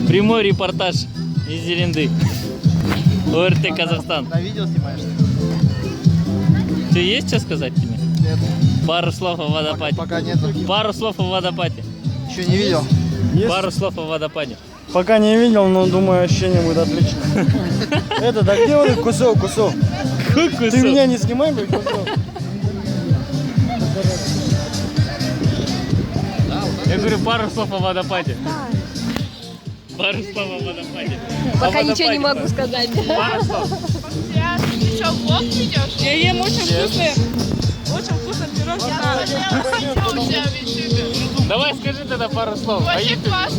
Прямой репортаж из Зеренды. ОРТ Казахстан. На видео снимаешь? Ты есть что сказать тебе? Нет. Пару слов о водопаде. Пока нету. Пару слов о водопаде. Еще не видел. Пару слов о водопаде. Пока не видел, но думаю, ощущение будет отлично. Это, да где вот этот кусок? Ты меня не снимай, блядь, кусок. Я говорю, пару слов о водопаде. Пару слов о водопаде. Пока ничего не могу сказать. Пару слов. Ты что, в влог ведешь? Я ем очень вкусные пирожные. Давай скажи тогда пару слов. Очень классно.